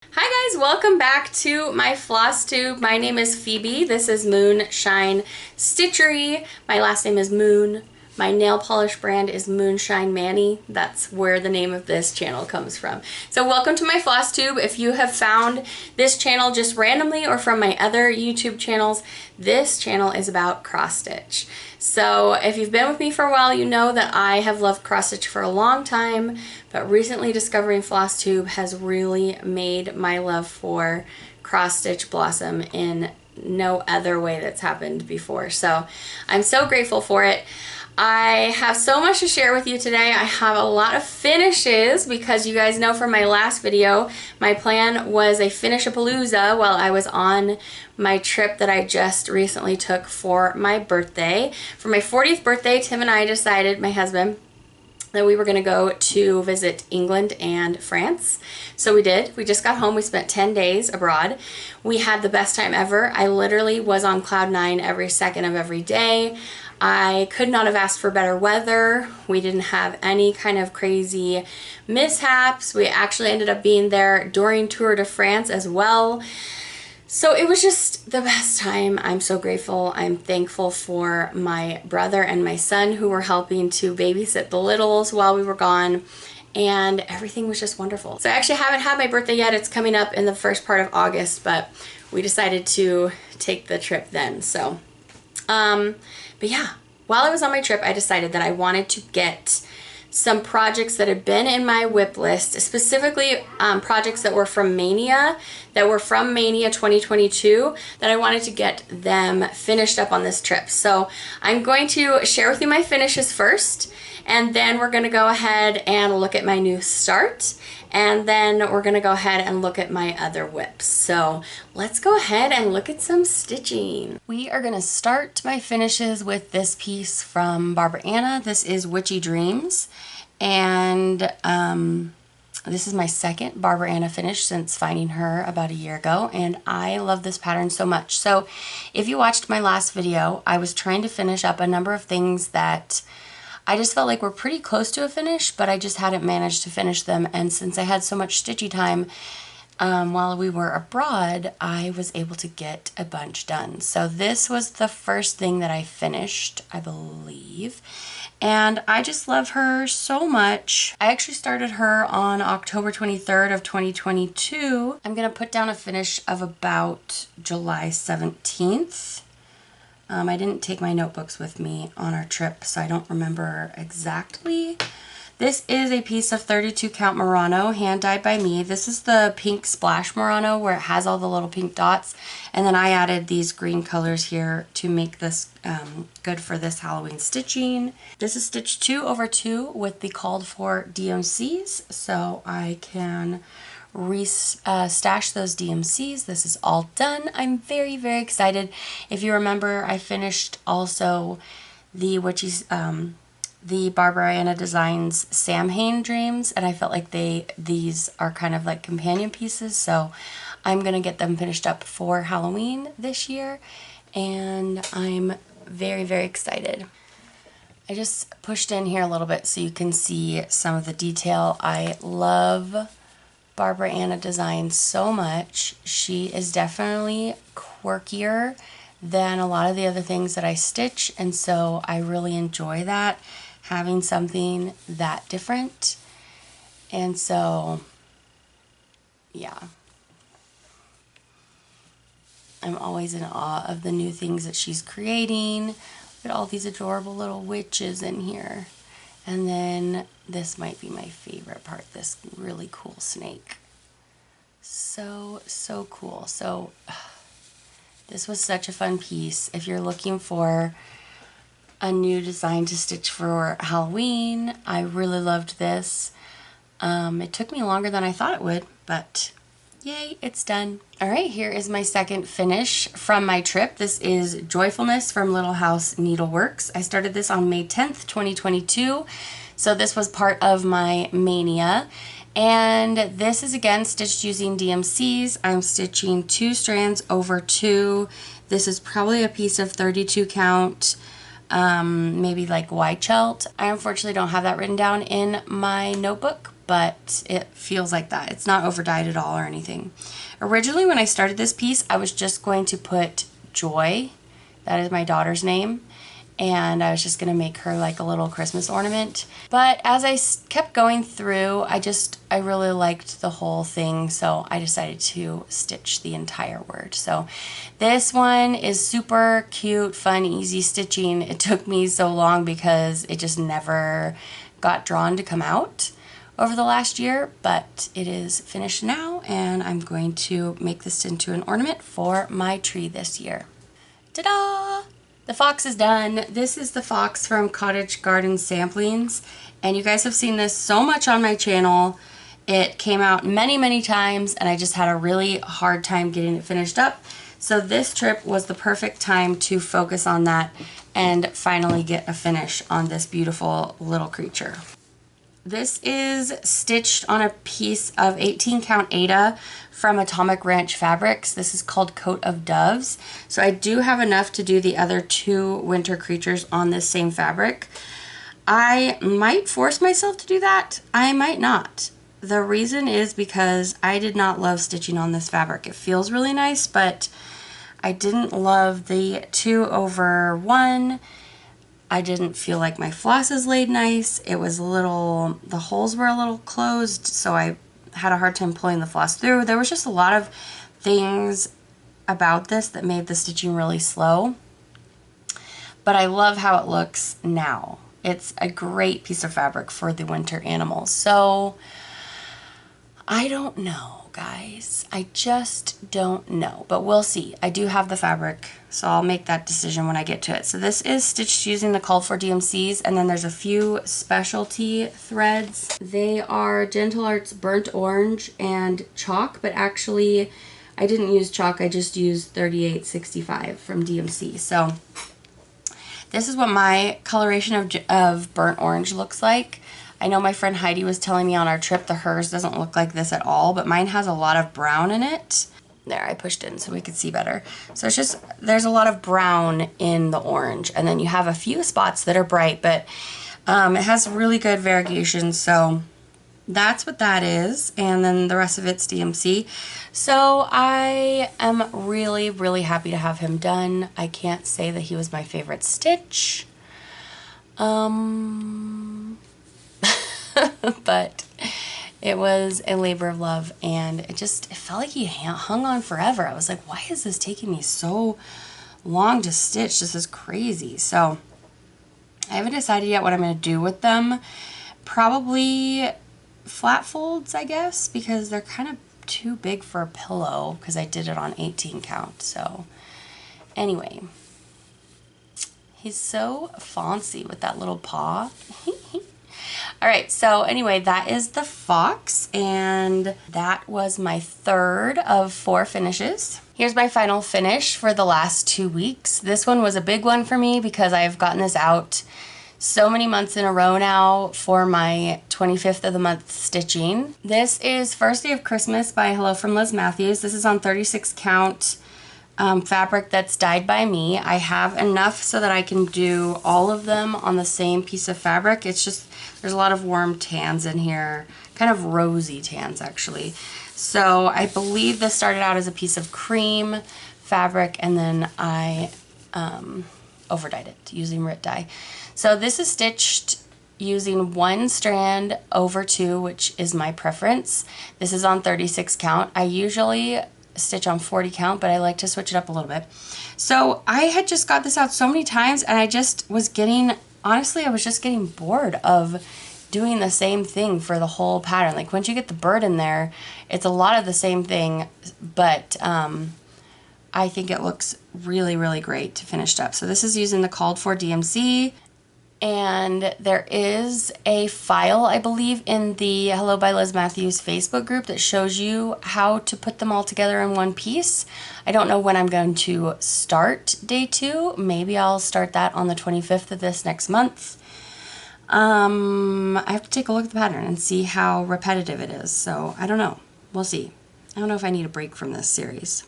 Hi guys, welcome back to my Flosstube. My name is Phoebe. This is Moonshine Stitchery. My last name is Moon. My nail polish brand is Moonshine Mani. That's where the name of this channel comes from. So welcome to my Flosstube. If you have found this channel just randomly or from my other YouTube channels, this channel is about cross stitch. So if you've been with me for a while, you know that I have loved cross stitch for a long time, but recently discovering Flosstube has really made my love for cross stitch blossom in no other way that's happened before. So I'm so grateful for it. I have so much to share with you today. I have a lot of finishes because you guys know from my last video, my plan was a finish-a-palooza while I was on my trip that I just recently took for my birthday. For my 40th birthday, Tim and I decided, my husband, that we were going to go to visit England and France. So we did. We just got home. We spent 10 days abroad. We had the best time ever. I literally was on cloud 9 every second of every day. I could not have asked for better weather. We didn't have any kind of crazy mishaps. We actually ended up being there during Tour de France as well. So it was just the best time. I'm so grateful. I'm thankful for my brother and my son who were helping to babysit the littles while we were gone. And everything was just wonderful. So I actually haven't had my birthday yet. It's coming up in the first part of August, but we decided to take the trip then. So, but yeah, while I was on my trip, I decided that I wanted to get some projects that had been in my whip list, specifically projects that were from Mania 2022, that I wanted to get them finished up on this trip. So I'm going to share with you my finishes first, and then we're going to go ahead and look at my new start, and then we're going to go ahead and look at my other whips. So let's go ahead and look at some stitching. We are going to start my finishes with this piece from Barbara Anna. This is Witchy Dreams, and this is my second Barbara Anna finish since finding her about a year ago, and I love this pattern so much. So if you watched my last video, I was trying to finish up a number of things that I just felt like we're pretty close to a finish, but I just hadn't managed to finish them. And since I had so much stitchy time while we were abroad, I was able to get a bunch done. So this was the first thing that I finished, I believe. And I just love her so much. I actually started her on October 23rd of 2022. I'm going to put down a finish of about July 17th. I didn't take my notebooks with me on our trip, so I don't remember exactly. This is a piece of 32 count Murano, hand dyed by me. This is the pink splash Murano where it has all the little pink dots, and then I added these green colors here to make this good for this Halloween stitching. This is stitch 2/2 with the called for DMCs, so I can stash those DMCs. This is all done. I'm very, very excited. If you remember, I finished also the Barbara Anna Designs Samhain Dreams, and I felt like these are kind of like companion pieces, so I'm gonna get them finished up for Halloween this year, and I'm very, very excited. I just pushed in here a little bit so you can see some of the detail. I love Barbara Anna Designs so much. She is definitely quirkier than a lot of the other things that I stitch, and so I really enjoy that, having something that different. And so yeah, I'm always in awe of the new things that she's creating. Look at all these adorable little witches in here. And then this might be my favorite part, this really cool snake. So, so cool. So this was such a fun piece. If you're looking for a new design to stitch for Halloween, I really loved this. It took me longer than I thought it would, but yay, it's done. All right, here is my second finish from my trip. This is Joyfulness from Little House Needleworks. I started this on May 10th, 2022. So this was part of my Mania. And this is again stitched using DMCs. I'm stitching 2 strands over 2. This is probably a piece of 32 count, maybe like wide chelt. I unfortunately don't have that written down in my notebook, but it feels like that. It's not over dyed at all or anything. Originally when I started this piece, I was just going to put Joy, that is my daughter's name, and I was just gonna make her like a little Christmas ornament. But as I kept going through, I really liked the whole thing, so I decided to stitch the entire word. So this one is super cute, fun, easy stitching. It took me so long because it just never got drawn to come out over the last year, but it is finished now, and I'm going to make this into an ornament for my tree this year. Ta-da! The fox is done. This is the fox from Cottage Garden Sampllings, and you guys have seen this so much on my channel. It came out many times, and I just had a really hard time getting it finished up. So this trip was the perfect time to focus on that and finally get a finish on this beautiful little creature. This is stitched on a piece of 18 count Aida from Atomic Ranch Fabrics. This is called Coat of Doves. So I do have enough to do the other 2 winter creatures on this same fabric. I might force myself to do that. I might not. The reason is because I did not love stitching on this fabric. It feels really nice, but I didn't love the 2/1. I didn't feel like my flosses laid nice. It was a little, the holes were a little closed, so I had a hard time pulling the floss through. There was just a lot of things about this that made the stitching really slow. But I love how it looks now. It's a great piece of fabric for the winter animals. So I don't know, guys. I just don't know, but we'll see. I do have the fabric, so I'll make that decision when I get to it. So this is stitched using the called for DMCs, and then there's a few specialty threads. They are Gentle Arts Burnt Orange and Chalk, but actually I didn't use chalk, I just used 3865 from DMC. So this is what my coloration of burnt orange looks like. I know my friend Heidi was telling me on our trip that hers doesn't look like this at all, but mine has a lot of brown in it. There, I pushed in so we could see better. So it's just, there's a lot of brown in the orange, and then you have a few spots that are bright, but it has really good variegation, so that's what that is, and then the rest of it's DMC. So I am really happy to have him done. I can't say that he was my favorite stitch. But it was a labor of love, and it felt like he hung on forever. I was like, why is this taking me so long to stitch? This is crazy. So I haven't decided yet what I'm going to do with them. Probably flat folds, I guess, because they're kind of too big for a pillow because I did it on 18 count. So anyway, he's so fancy with that little paw. Alright, so anyway, that is the fox, and that was my 3rd of 4 finishes. Here's my final finish for the last 2 weeks. This one was a big one for me because I've gotten this out so many months in a row now for my 25th of the month stitching. This is First Day of Christmas by Hello from Liz Matthews. This is on 36 count fabric that's dyed by me. I have enough so that I can do all of them on the same piece of fabric. It's just, there's a lot of warm tans in here, kind of rosy tans actually. So I believe this started out as a piece of cream fabric, and then I overdyed it using Rit dye. So this is stitched using 1 strand over 2, which is my preference. This is on 36 count. I usually stitch on 40 count, but I like to switch it up a little bit. So I had just got this out so many times, and I just was getting, honestly, I was just getting bored of doing the same thing for the whole pattern. Like once you get the bird in there, it's a lot of the same thing, but I think it looks really great finished up. So this is using the called for DMC. And there is a file, I believe, in the Hello by Liz Matthews Facebook group that shows you how to put them all together in one piece. I don't know when I'm going to start day 2. Maybe I'll start that on the 25th of this next month. I have to take a look at the pattern and see how repetitive it is. So I don't know. We'll see. I don't know if I need a break from this series.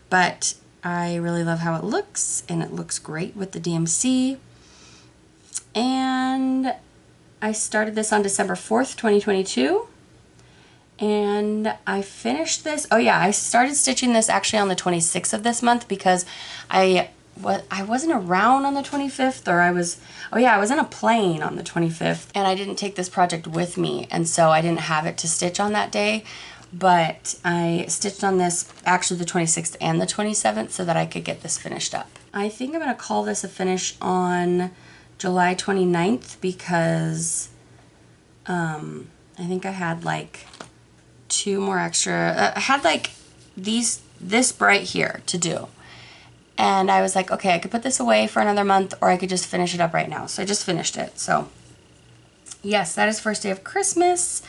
But I really love how it looks, and it looks great with the DMC. And I started this on December 4th, 2022, And I finished this. Oh yeah, I started stitching this actually on the 26th of this month because I wasn't around on the 25th, or I was in a plane on the 25th, and I didn't take this project with me, and so I didn't have it to stitch on that day. But I stitched on this actually the 26th and the 27th so that I could get this finished up. I think I'm going to call this a finish on July 29th because I think I had like 2 more extra, I had like this bright here to do. And I was like, okay, I could put this away for another month, or I could just finish it up right now. So I just finished it. So yes, that is first day of Christmas.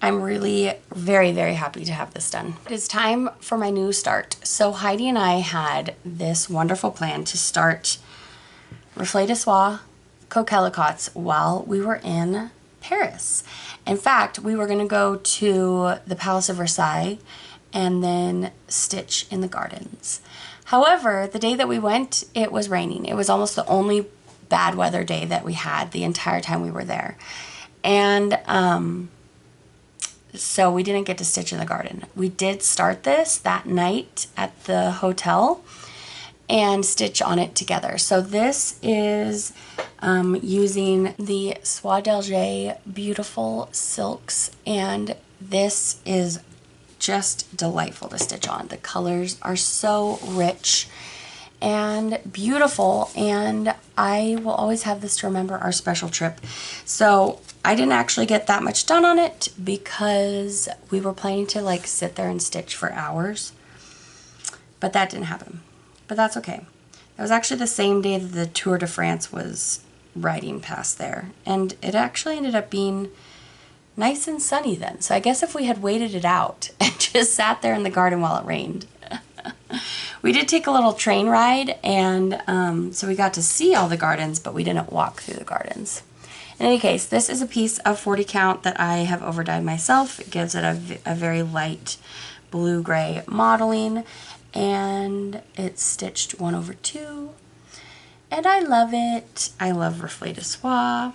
I'm really very, very happy to have this done. It is time for my new start. So Heidi and I had this wonderful plan to start Reflets, Soie, Coquelicots while we were in Paris. In fact, we were going to go to the Palace of Versailles and then stitch in the gardens. However, the day that we went, it was raining. It was almost the only bad weather day that we had the entire time we were there. And so we didn't get to stitch in the garden. We did start this that night at the hotel and stitch on it together. So this is using the Soie d'Alger beautiful silks, and this is just delightful to stitch on. The colors are so rich and beautiful, and I will always have this to remember our special trip. So I didn't actually get that much done on it because we were planning to like sit there and stitch for hours, but that didn't happen. But that's okay. It was actually the same day that the Tour de France was riding past there, and it actually ended up being nice and sunny then. So I guess if we had waited it out and just sat there in the garden while it rained. We did take a little train ride, and so we got to see all the gardens, but we didn't walk through the gardens. In any case, this is a piece of 40 count that I have overdyed myself. It gives it a very light blue-gray modeling, and it's stitched 1/2. And I love it. I love Reflets Soie.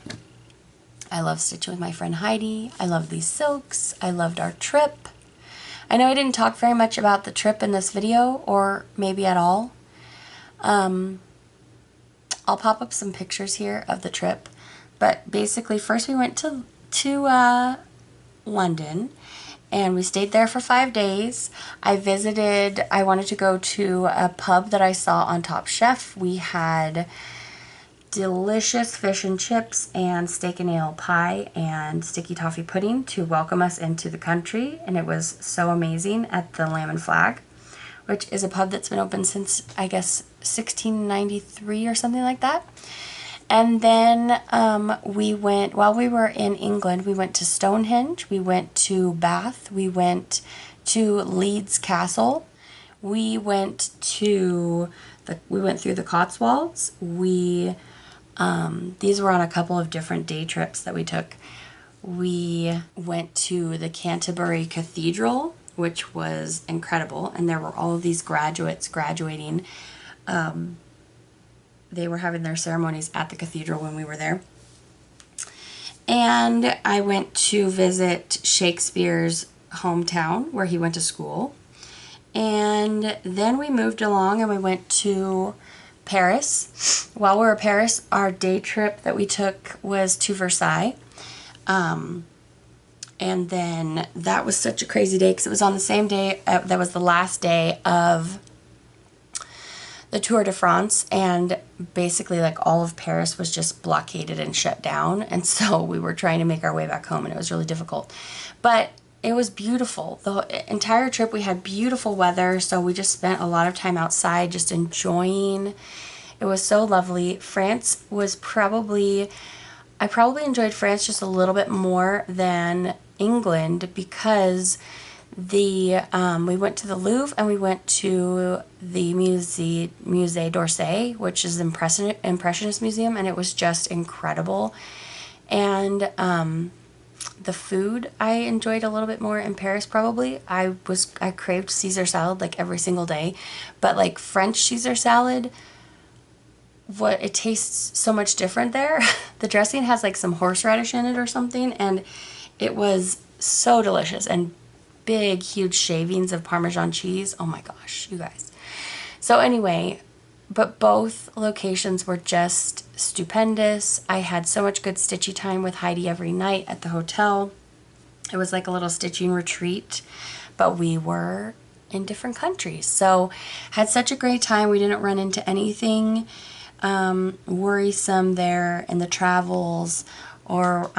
I love stitching with my friend Heidi. I love these silks. I loved our trip. I know I didn't talk very much about the trip in this video, or maybe at all. I'll pop up some pictures here of the trip. But basically, first we went to London, and we stayed there for 5 days. I wanted to go to a pub that I saw on Top Chef. We had delicious fish and chips and steak and ale pie and sticky toffee pudding to welcome us into the country, and it was so amazing at the Lamb and Flag, which is a pub that's been open since, I guess, 1693 or something like that. And then we went, while we were in England, we went to Stonehenge, we went to Bath, we went to Leeds Castle, we went through the Cotswolds. These were on a couple of different day trips that we took. We went to the Canterbury Cathedral, which was incredible, and there were all of these graduates graduating. They were having their ceremonies at the cathedral when we were there. And I went to visit Shakespeare's hometown where he went to school. And then we moved along and we went to Paris. While we were in Paris, our day trip that we took was to Versailles. And then that was such a crazy day because it was on the same day that was the last day of the Tour de France, and basically like all of Paris was just blockaded and shut down, and so we were trying to make our way back home, and it was really difficult. But it was beautiful. The entire trip we had beautiful weather, so we just spent a lot of time outside just enjoying. It was so lovely. France was I probably enjoyed France just a little bit more than England because we went to the Louvre and we went to the Musée d'Orsay, which is an Impressionist museum, and it was just incredible. And the food I enjoyed a little bit more in Paris probably. I craved Caesar salad like every single day, but like French Caesar salad, it tastes so much different there. The dressing has like some horseradish in it or something, and it was so delicious and big, huge shavings of Parmesan cheese. Oh my gosh, you guys. So anyway, but both locations were just stupendous. I had so much good stitchy time with Heidi every night at the hotel. It was like a little stitching retreat, but we were in different countries. So had such a great time. We didn't run into anything worrisome there in the travels or,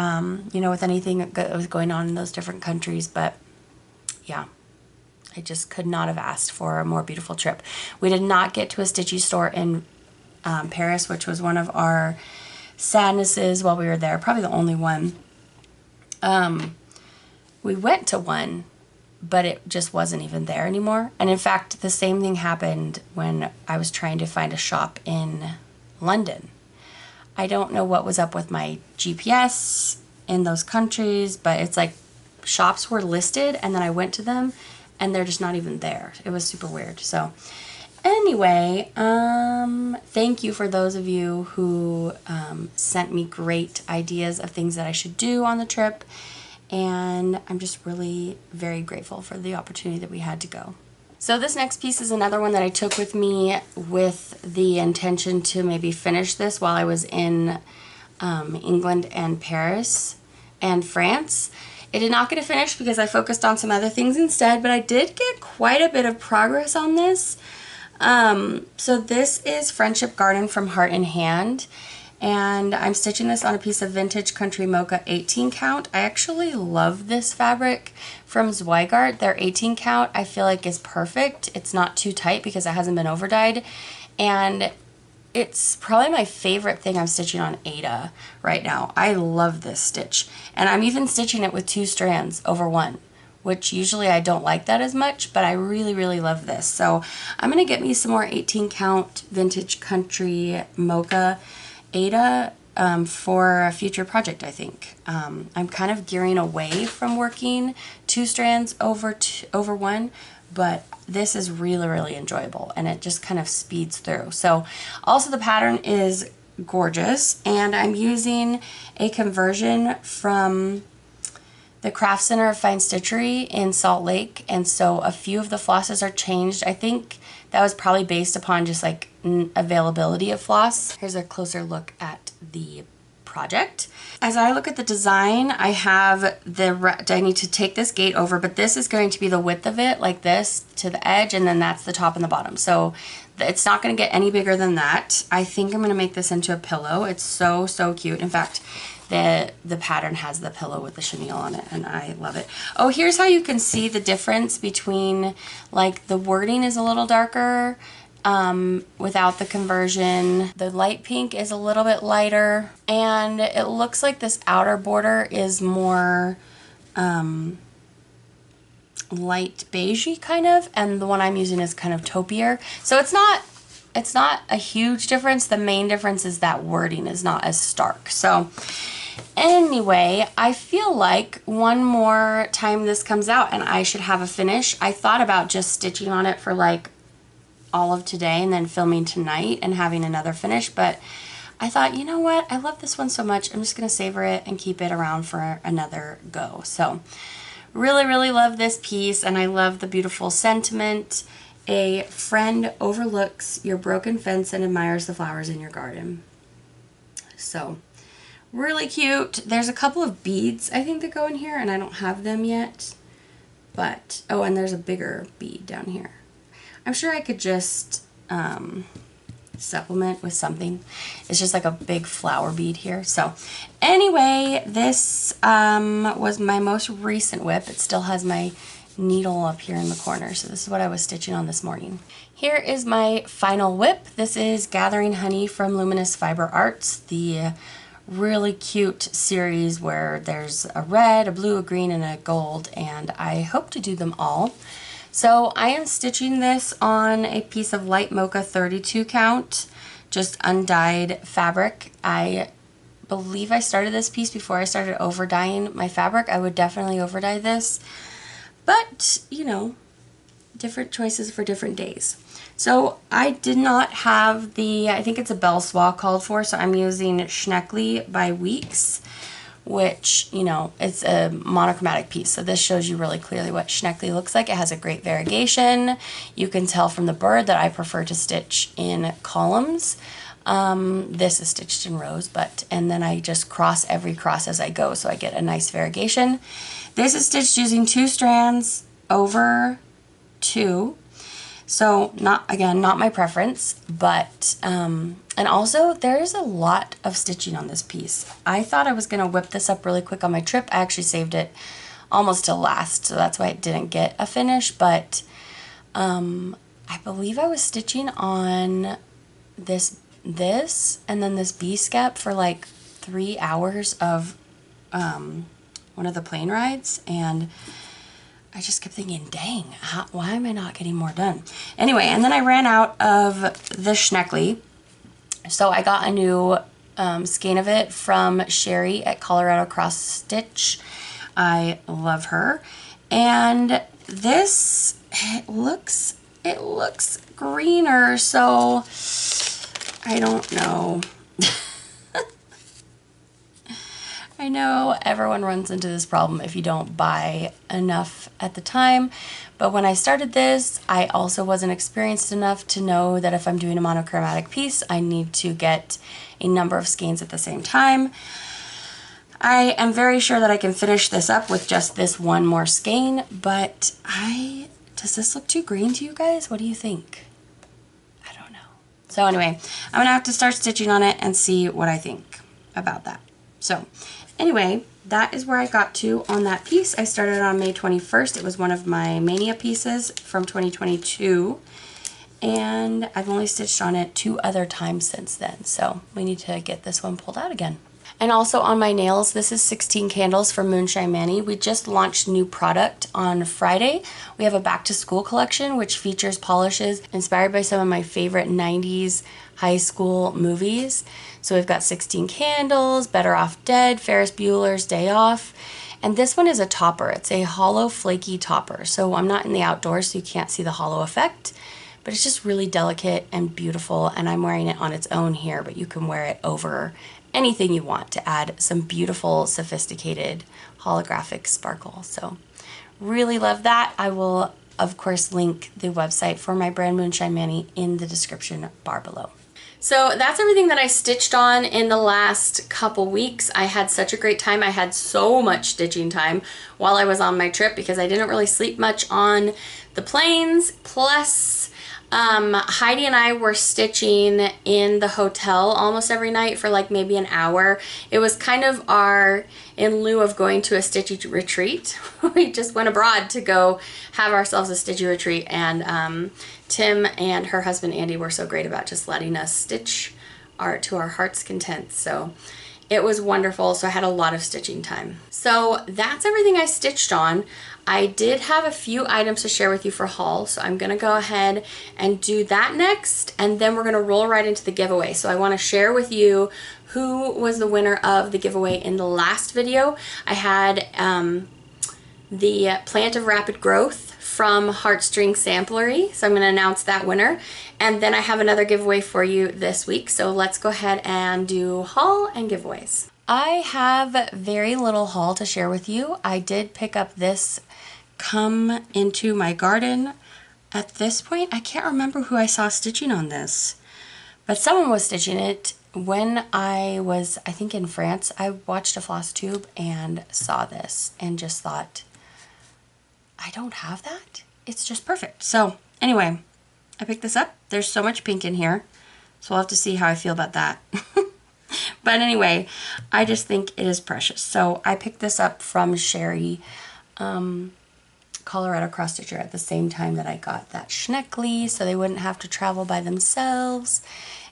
you know, with anything that was going on in those different countries. But yeah, I just could not have asked for a more beautiful trip. We did not get to a stitchy store in Paris, which was one of our sadnesses while we were there. Probably the only one. We went to one, but it just wasn't even there anymore. And in fact, the same thing happened when I was trying to find a shop in London. I don't know what was up with my GPS in those countries, but it's like shops were listed and then I went to them and they're just not even there. It was super weird. So anyway, thank you for those of you who sent me great ideas of things that I should do on the trip. And I'm just really very grateful for the opportunity that we had to go. So this next piece is another one that I took with me with the intention to maybe finish this while I was in England and Paris and France. It did not get to finish because I focused on some other things instead, but I did get quite a bit of progress on this. So this is Friendship Garden from Heart in Hand. And I'm stitching this on a piece of Vintage Country Mocha 18 count. I actually love this fabric from Zweigart. Their 18 count I feel like is perfect. It's not too tight because it hasn't been over dyed. And it's probably my favorite thing I'm stitching on Ada right now. I love this stitch. And I'm even stitching it with 2 strands over 1, which usually I don't like that as much, but I really, really love this. So I'm going to get me some more 18 count Vintage Country Mocha Ada for a future project, I think. I'm kind of gearing away from working 2 strands over 1, but this is really, really enjoyable and it just kind of speeds through. So also the pattern is gorgeous and I'm using a conversion from the Craft Center of Fine Stitchery in Salt Lake, and so a few of the flosses are changed. I think that was probably based upon just like availability of floss. Here's a closer look at the project. As I look at the design, I have I need to take this gate over, but this is going to be the width of it, like this to the edge, and then that's the top and the bottom. So it's not going to get any bigger than that. I think I'm going to make this into a pillow. It's so, so cute. In fact, the pattern has the pillow with the chenille on it and I love it. Oh, here's how you can see the difference between, like, the wording is a little darker without the conversion. The light pink is a little bit lighter and it looks like this outer border is more light beigey kind of, and the one I'm using is kind of taupier. So it's not a huge difference. The main difference is that wording is not as stark. So anyway, I feel like one more time this comes out and I should have a finish. I thought about just stitching on it for like all of today and then filming tonight and having another finish, but I thought, you know what, I love this one so much, I'm just going to savor it and keep it around for another go. So really, really love this piece and I love the beautiful sentiment. A friend overlooks your broken fence and admires the flowers in your garden. So really cute. There's a couple of beads I think that go in here and I don't have them yet, but oh, and there's a bigger bead down here. I'm sure I could just supplement with something. It's just like a big flower bead here. So anyway, this was my most recent whip. It still has my needle up here in the corner, so this is what I was stitching on this morning. Here is my final whip. This is Gathering Honey from Luminous Fiber Arts, the really cute series where there's a red, a blue, a green, and a gold, and I hope to do them all. So I am stitching this on a piece of light mocha 32 count, just undyed fabric. I believe I started this piece before I started over dyeing my fabric. I would definitely over dye this, but you know, different choices for different days. So I did not have the, I think it's a Belle Soie called for, so I'm using Schneckly by Weeks which, you know, it's a monochromatic piece. So this shows you really clearly what Schneckly looks like. It has a great variegation. You can tell from the bird that I prefer to stitch in columns. This is stitched in rows, and then I just cross every cross as I go, so I get a nice variegation. This is stitched using 2 strands over 2. So not my preference, but, and also there's a lot of stitching on this piece. I thought I was going to whip this up really quick on my trip. I actually saved it almost to last, so that's why it didn't get a finish, but, I believe I was stitching on this and then this B-scap for like 3 hours of, one of the plane rides, and I just kept thinking, dang, why am I not getting more done? Anyway, and then I ran out of the Schneckly, so I got a new skein of it from Sherry at Colorado Cross Stitch. I love her. And this, it looks greener, so I don't know. I know everyone runs into this problem if you don't buy enough at the time, but when I started this, I also wasn't experienced enough to know that if I'm doing a monochromatic piece, I need to get a number of skeins at the same time. I am very sure that I can finish this up with just this one more skein, but does this look too green to you guys? What do you think? I don't know. So anyway, I'm gonna have to start stitching on it and see what I think about that. So anyway, that is where I got to on that piece. I started on May 21st. It was one of my Mania pieces from 2022. And I've only stitched on it 2 other times since then. So we need to get this one pulled out again. And also on my nails, this is 16 Candles from Moonshine Mani. We just launched new product on Friday. We have a back to school collection which features polishes inspired by some of my favorite 90s high school movies. So we've got 16 Candles, Better Off Dead, Ferris Bueller's Day Off. And this one is a topper. It's a hollow flaky topper. So I'm not in the outdoors, so you can't see the hollow effect. But it's just really delicate and beautiful, and I'm wearing it on its own here, but you can wear it over anything you want to add some beautiful, sophisticated holographic sparkle. So really love that. I will, of course, link the website for my brand Moonshine Mani in the description bar below. So that's everything that I stitched on in the last couple weeks. I had such a great time. I had so much stitching time while I was on my trip because I didn't really sleep much on the planes. Plus, Heidi and I were stitching in the hotel almost every night for like maybe an hour. It was kind of in lieu of going to a stitchy retreat. We just went abroad to go have ourselves a stitchy retreat, and Tim and her husband Andy were so great about just letting us stitch art to our heart's content. So it was wonderful. So I had a lot of stitching time. So that's everything I stitched on. I did have a few items to share with you for haul, so I'm gonna go ahead and do that next, and then we're gonna roll right into the giveaway. So I wanna share with you who was the winner of the giveaway in the last video. I had the Plant of Rapid Growth from Heartstring Samplery, so I'm gonna announce that winner. And then I have another giveaway for you this week, so let's go ahead and do haul and giveaways. I have very little haul to share with you. I did pick up this Come Into My Garden. At this point, I can't remember who I saw stitching on this, but someone was stitching it. When I was, I think in France, I watched a Flosstube and saw this and just thought, I don't have that. It's just perfect. So anyway, I picked this up. There's so much pink in here, so we'll have to see how I feel about that. But anyway, I just think it is precious. So I picked this up from Sherry, Colorado Cross Stitcher, at the same time that I got that Schneckly, so they wouldn't have to travel by themselves.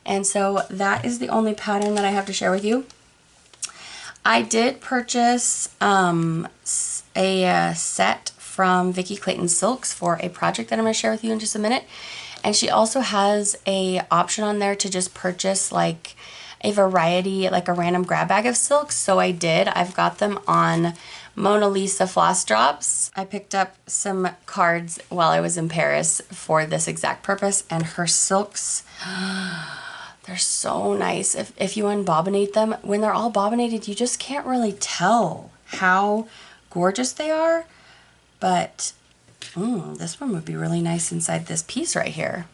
And so that is the only pattern that I have to share with you. I did purchase a set from Vicki Clayton Silks for a project that I'm going to share with you in just a minute. And she also has a option on there to just purchase like a variety, like a random grab bag of silks. So I did. I've got them on Mona Lisa floss drops. I picked up some cards while I was in Paris for this exact purpose, and her silks, They're so nice. If you unbobinate them, when they're all bobbinated, you just can't really tell how gorgeous they are. But this one would be really nice inside this piece right here.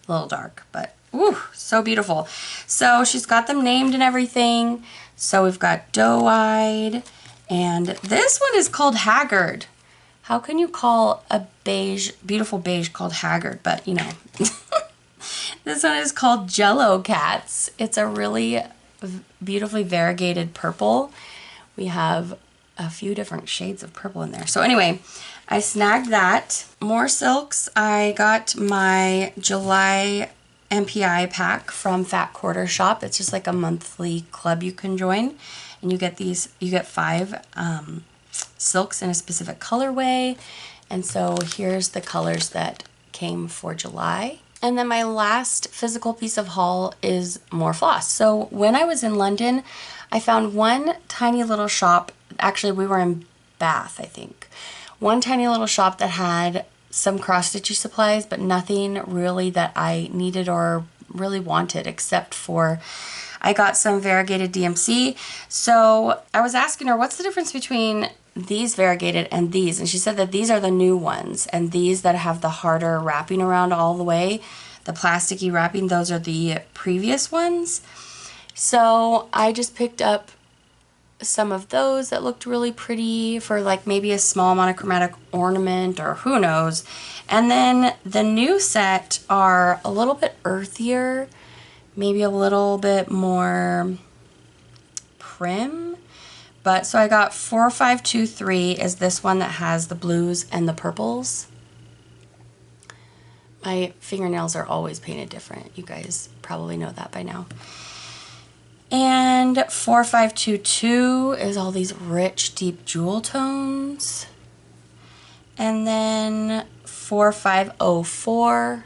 A little dark, but ooh, so beautiful. So she's got them named and everything. So we've got Doe-Eyed, and this one is called Haggard. How can you call a beige, beautiful beige called Haggard? But you know. This one is called Jello Cats. It's a really beautifully variegated purple. We have a few different shades of purple in there. So anyway, I snagged that. More silks. I got my July MPI pack from Fat Quarter Shop. It's just like a monthly club you can join. And you get these, you get 5 silks in a specific colorway. And so here's the colors that came for July. And then my last physical piece of haul is more floss. So when I was in London, I found one tiny little shop. Actually, we were in Bath, I think. One tiny little shop that had some cross-stitchy supplies, but nothing really that I needed or really wanted, except for I got some variegated DMC. So I was asking her, what's the difference between these variegated and these? And she said that these are the new ones, and these that have the harder wrapping around all the way, the plasticky wrapping, those are the previous ones. So I just picked up some of those that looked really pretty for like maybe a small monochromatic ornament or who knows. And then the new set are a little bit earthier, maybe a little bit more prim. But so I got 4523 is this one that has the blues and the purples. My fingernails are always painted different. You guys probably know that by now. And 4522 is all these rich, deep jewel tones. And then 4504,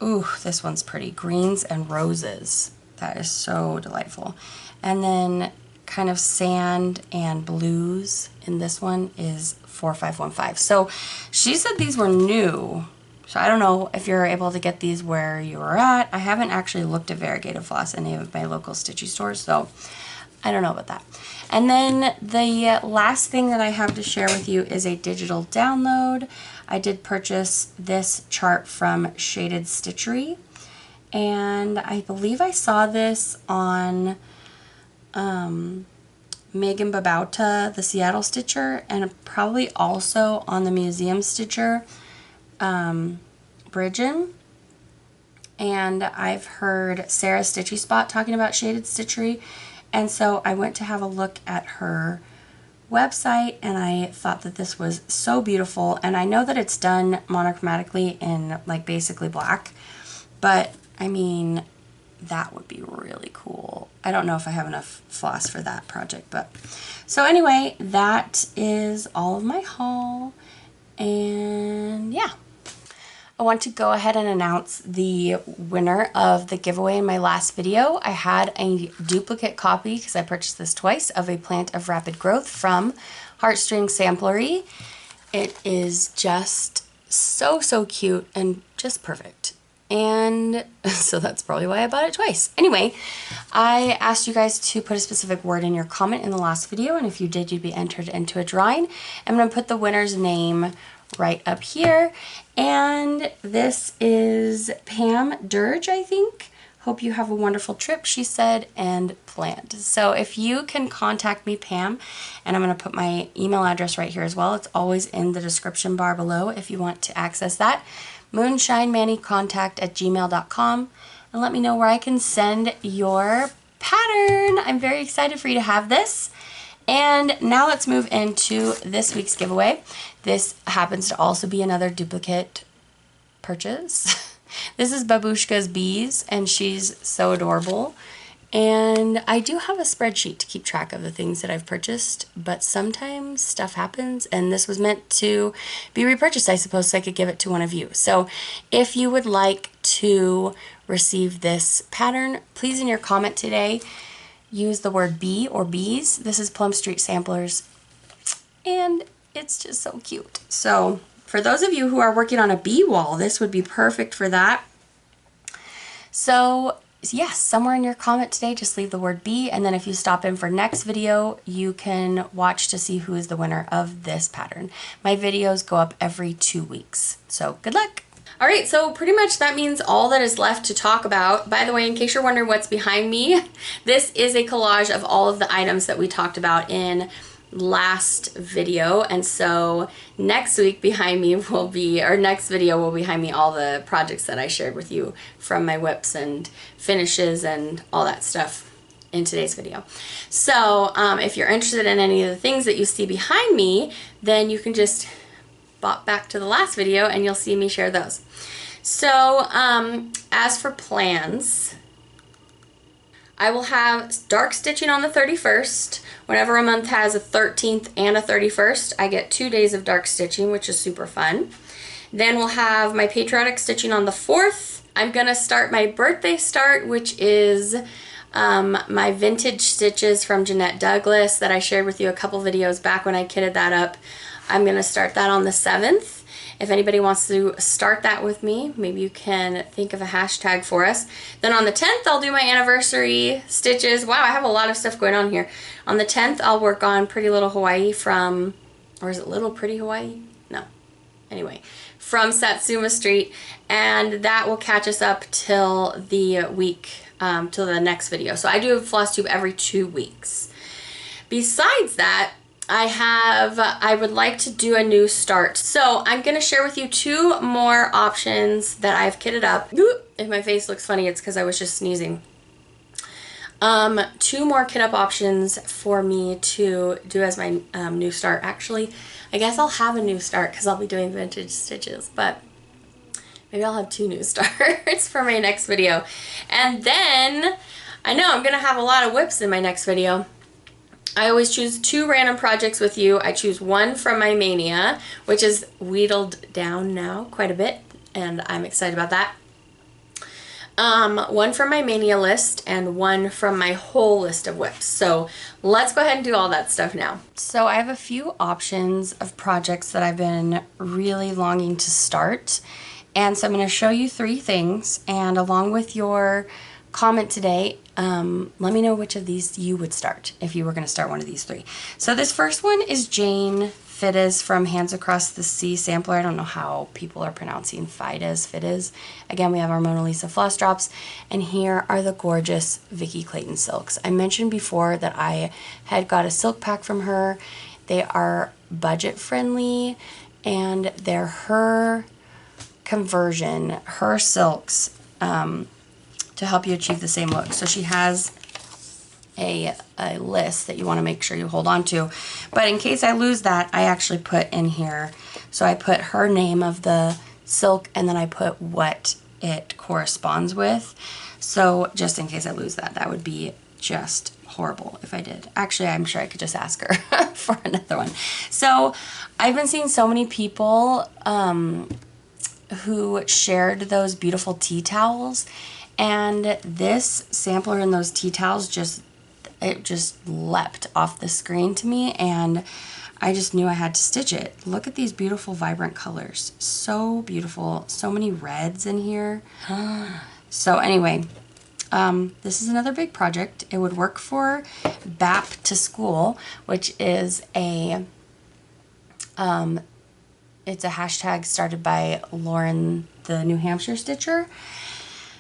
ooh, this one's pretty. Greens and roses. That is so delightful. And then kind of sand and blues in this one is 4515. So she said these were new. So I don't know if you're able to get these where you are at. I haven't actually looked at variegated floss in any of my local stitchy stores, so I don't know about that. And then the last thing that I have to share with you is a digital download. I did purchase this chart from Shaded Stitchery, and I believe I saw this on Megan Babauta, the Seattle Stitcher, and probably also on the Museum Stitcher, Bridgen. And I've heard Sarah Stitchy Spot talking about Shaded Stitchery, and so I went to have a look at her website, and I thought that this was so beautiful. And I know that it's done monochromatically in like basically black, but I mean, that would be really cool. I don't know if I have enough floss for that project, but so anyway, that is all of my haul. And yeah, I want to go ahead and announce the winner of the giveaway in my last video. I had a duplicate copy, because I purchased this twice, of a Plant of Rapid Growth from Heartstring Samplery. It is just so cute and just perfect. And so that's probably why I bought it twice. Anyway, I asked you guys to put a specific word in your comment in the last video, and if you did, you'd be entered into a drawing. I'm going to put the winner's name right up here. And this is Pam Dirge, I think. Hope you have a wonderful trip, she said, and planned. So if you can contact me, Pam, and I'm going to put my email address right here as well. It's always in the description bar below if you want to access that. moonshinemanicontact@gmail.com, and let me know where I can send your pattern. I'm very excited for you to have this. And now let's move into this week's giveaway. This happens to also be another duplicate purchase. This is Babushka's Bees, and she's so adorable. And I do have a spreadsheet to keep track of the things that I've purchased, but sometimes stuff happens, and this was meant to be repurchased, I suppose, so I could give it to one of you. So if you would like to receive this pattern, please in your comment today, use the word bee or bees. This is Plum Street Samplers, and it's just so cute. So for those of you who are working on a bee wall, this would be perfect for that. So yes, somewhere in your comment today, just leave the word B, and then if you stop in for next video, you can watch to see who is the winner of this pattern. My videos go up every 2 weeks, so good luck. All right, so pretty much that means all that is left to talk about. By the way, in case you're wondering what's behind me, this is a collage of all of the items that we talked about in last video, and so next week behind me will be, or next video will be behind me all the projects that I shared with you from my whips and finishes and all that stuff in today's video. So if you're interested in any of the things that you see behind me, then you can just bop back to the last video and you'll see me share those. So as for plans, I will have dark stitching on the 31st. Whenever a month has a 13th and a 31st, I get 2 days of dark stitching, which is super fun. Then we'll have my patriotic stitching on the 4th. I'm gonna start my birthday start, which is my vintage stitches from Jeanette Douglas that I shared with you a couple videos back when I kitted that up. I'm gonna start that on the 7th. If anybody wants to start that with me, maybe you can think of a hashtag for us. Then on the 10th, I'll do my anniversary stitches. Wow, I have a lot of stuff going on here. On the 10th, I'll work on Pretty Little Hawaii from, or is it Little Pretty Hawaii? No. Anyway, from Satsuma Street, and that will catch us up till the week, till the next video. So I do a Flosstube every 2 weeks. Besides that, I would like to do a new start. So I'm going to share with you 2 more options that I've kitted up. If my face looks funny, it's because I was just sneezing. 2 more kit up options for me to do as my new start. Actually, I guess I'll have a new start because I'll be doing vintage stitches, but maybe I'll have 2 new starts for my next video. And then, I know I'm going to have a lot of whips in my next video. I always choose 2 random projects with you. I choose one from my Mania, which is wheedled down now quite a bit, and I'm excited about that. One from my Mania list and one from my whole list of whips. So let's go ahead and do all that stuff now. So I have a few options of projects that I've been really longing to start, and so I'm going to show you 3 things, and along with your comment today, let me know which of these you would start if you were going to start one of these 3. So this first one is Jane Fides from Hands Across the Sea sampler. I don't know how people are pronouncing Fides. Again, we have our Mona Lisa floss drops, and here are the gorgeous Vicki Clayton silks. I mentioned before that I had got a silk pack from her. They are budget friendly, and they're her conversion, her silks, to help you achieve the same look. So she has a list that you want to make sure you hold on to. But in case I lose that, I actually put in here. So I put her name of the silk, and then I put what it corresponds with. So just in case I lose that, that would be just horrible if I did. Actually, I'm sure I could just ask her for another one. So I've been seeing so many people who shared those beautiful tea towels, and this sampler and those tea towels just leapt off the screen to me, and I just knew I had to stitch it. Look at these beautiful vibrant colors. So beautiful. So many reds in here. So anyway, this is another big project. It would work for BAP to School, which is a it's a hashtag started by Lauren, the New Hampshire stitcher.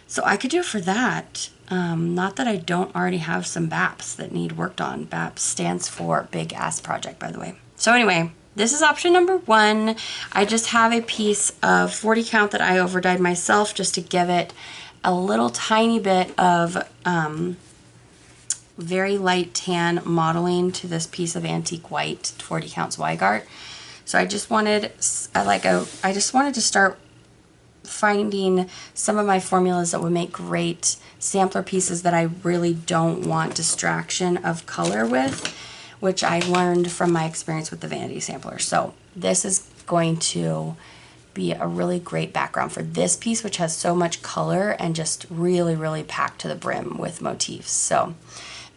So I could do it for that. Not that I don't already have some BAPs that need worked on. BAP stands for Big Ass Project, by the way. So anyway, this is option number 1. I just have a piece of 40 count that I overdyed myself just to give it a little tiny bit of very light tan modeling to this piece of antique white 40 count Zweigart. So I just wanted, I just wanted to start finding some of my formulas that would make great sampler pieces that I really don't want distraction of color with, which I learned from my experience with the vanity sampler. So this is going to be a really great background for this piece, which has so much color and just really, really packed to the brim with motifs. So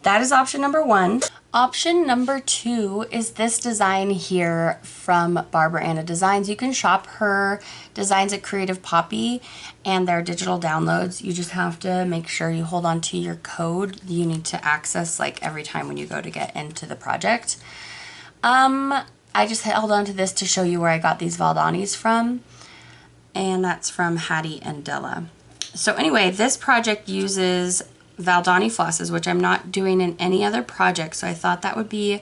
that is option number 1. Option number 2 is this design here from Barbara Anna Designs. You can shop her designs at Creative Poppy and their digital downloads. You just have to make sure you hold on to your code you need to access like every time when you go to get into the project. I just held on to this to show you where I got these Valdanis from, and that's from Hattie and Della. So anyway, this project uses Valdani flosses, which I'm not doing in any other project, so I thought that would be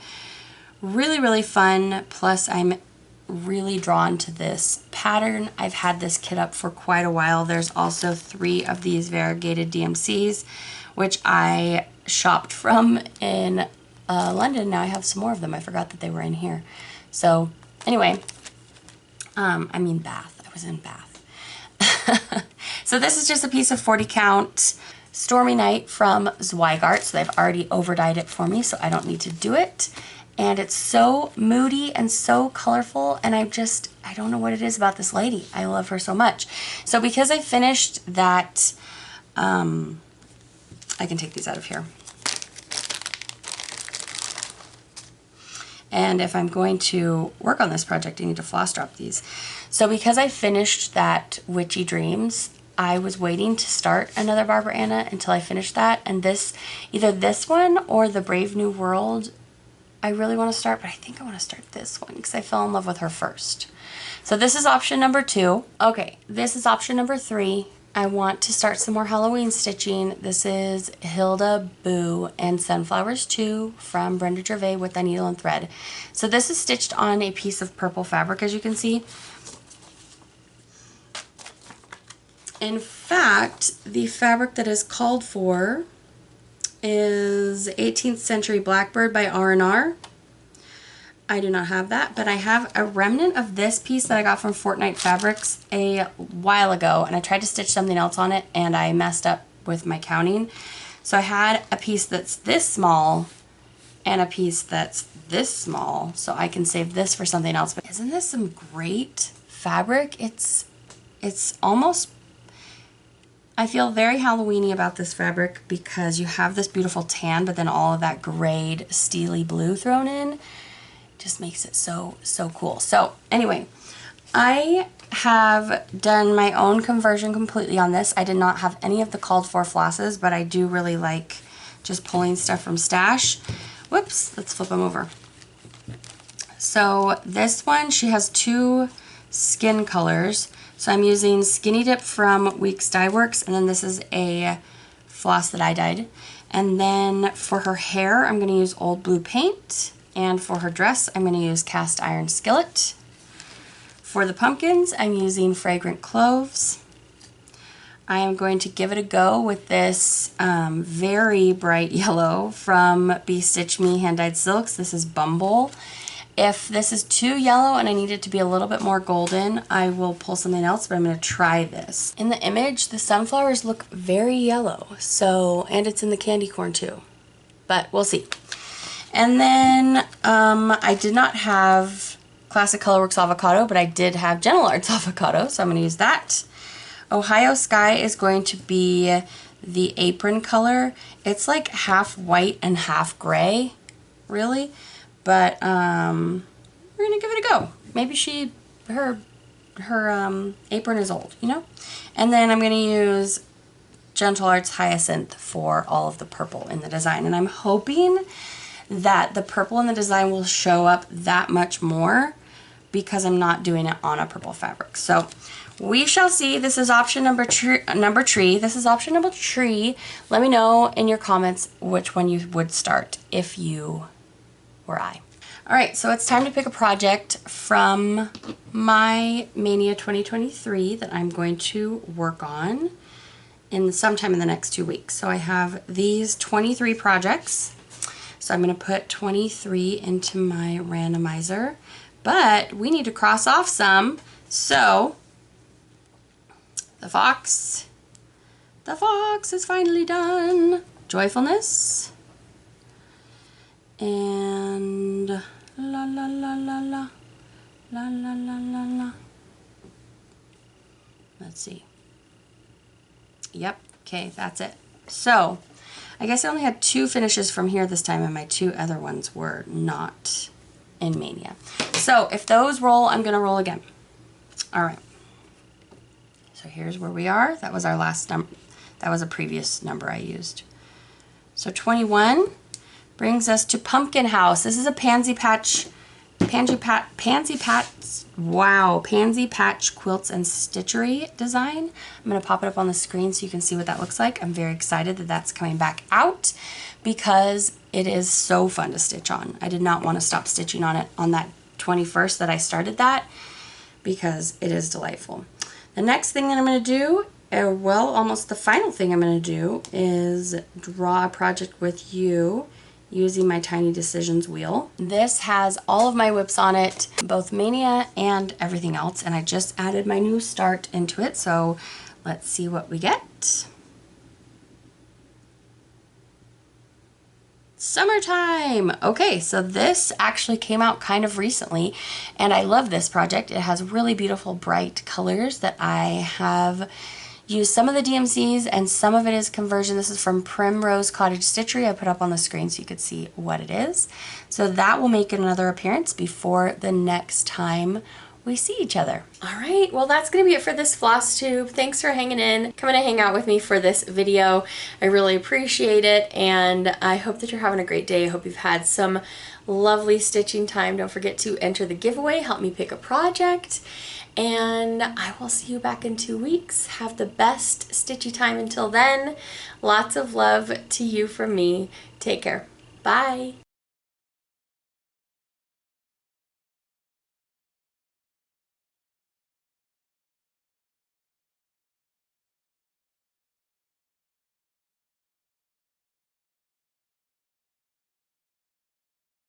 really, really fun. Plus, I'm really drawn to this pattern. I've had this kit up for quite a while. There's also 3 of these variegated DMCs, which I shopped from in London. Now I have some more of them. I forgot that they were in here. So anyway, I mean Bath. I was in Bath. So this is just a piece of 40 count Stormy Night from Zweigart. So they've already over-dyed it for me, so I don't need to do it. And it's so moody and so colorful, and I don't know what it is about this lady. I love her so much. So because I finished that, I can take these out of here. And if I'm going to work on this project, I need to floss drop these. So because I finished that Witchy Dreams, I was waiting to start another Barbara Anna until I finished that. And this, either this one or the Brave New World, I really want to start, but I think I want to start this one because I fell in love with her first. So this is option number 2. Okay, this is option number 3. I want to start some more Halloween stitching. This is Hilda Boo and Sunflowers 2 from Brenda Gervais with the needle and thread. So this is stitched on a piece of purple fabric, as you can see. In fact, the fabric that is called for is 18th Century Blackbird by R&R. I do not have that, but I have a remnant of this piece that I got from Fortnite Fabrics a while ago, and I tried to stitch something else on it and I messed up with my counting. So I had a piece that's this small and a piece that's this small, so I can save this for something else. But isn't this some great fabric? It's almost, I feel very Halloween-y about this fabric because you have this beautiful tan, but then all of that grayed steely blue thrown in. Just makes it so cool. So anyway, I have done my own conversion completely on this. I did not have any of the called for flosses, but I do really like just pulling stuff from stash. Whoops, let's flip them over. So this one, she has 2 skin colors. So I'm using Skinny Dip from Weeks Dye Works, and then this is a floss that I dyed. And then for her hair, I'm going to use Old Blue Paint. And for her dress, I'm going to use Cast Iron Skillet. For the pumpkins, I'm using Fragrant Cloves. I am going to give it a go with this very bright yellow from Be Stitch Me Hand Dyed Silks. This is Bumble. If this is too yellow and I need it to be a little bit more golden, I will pull something else, but I'm going to try this. In the image, the sunflowers look very yellow, so, and it's in the candy corn too, but we'll see. And then I did not have Classic Colorworks Avocado, but I did have Gentle Arts Avocado, so I'm going to use that. Ohio Sky is going to be the apron color. It's like half white and half gray, really. But we're going to give it a go. Maybe her apron is old, you know? And then I'm going to use Gentle Arts Hyacinth for all of the purple in the design. And I'm hoping that the purple in the design will show up that much more because I'm not doing it on a purple fabric. So we shall see. This is option number 3. This is option number 3. Let me know in your comments which one you would start if you were I. Alright, so it's time to pick a project from my Mania 2023 that I'm going to work on sometime in the next 2 weeks. So I have these 23 projects. So I'm going to put 23 into my randomizer, but we need to cross off some. So the fox is finally done. Joyfulness and la la la la la la la la la la. Let's see. Yep. Okay, that's it. So I guess I only had 2 finishes from here this time, and my 2 other ones were not in Mania. So if those roll, I'm going to roll again. All right. So here's where we are. That was our last number. That was a previous number I used. So 21 brings us to Pumpkin House. This is a Pansy Patch Quilts and Stitchery design. I'm going to pop it up on the screen so you can see what that looks like. I'm very excited that that's coming back out because it is so fun to stitch on. I did not want to stop stitching on it on that 21st that I started that because it is delightful. The next thing that I'm going to do, well, almost the final thing I'm going to do is draw a project with you using my Tiny Decisions wheel. This has all of my whips on it, both Mania and everything else, and I just added my new start into it, so let's see what we get. Summertime! Okay, so this actually came out kind of recently, and I love this project. It has really beautiful bright colors that I have used some of the DMCs and some of it is conversion. This is from Primrose Cottage Stitchery. I put up on the screen so you could see what it is. So that will make another appearance before the next time we see each other. All right, well that's gonna be it for this Flosstube. Thanks for hanging in, coming to hang out with me for this video. I really appreciate it, and I hope that you're having a great day. I hope you've had some lovely stitching time. Don't forget to enter the giveaway, help me pick a project, and I will see you back in 2 weeks. Have the best stitchy time until then. Lots of love to you from me. Take care. Bye.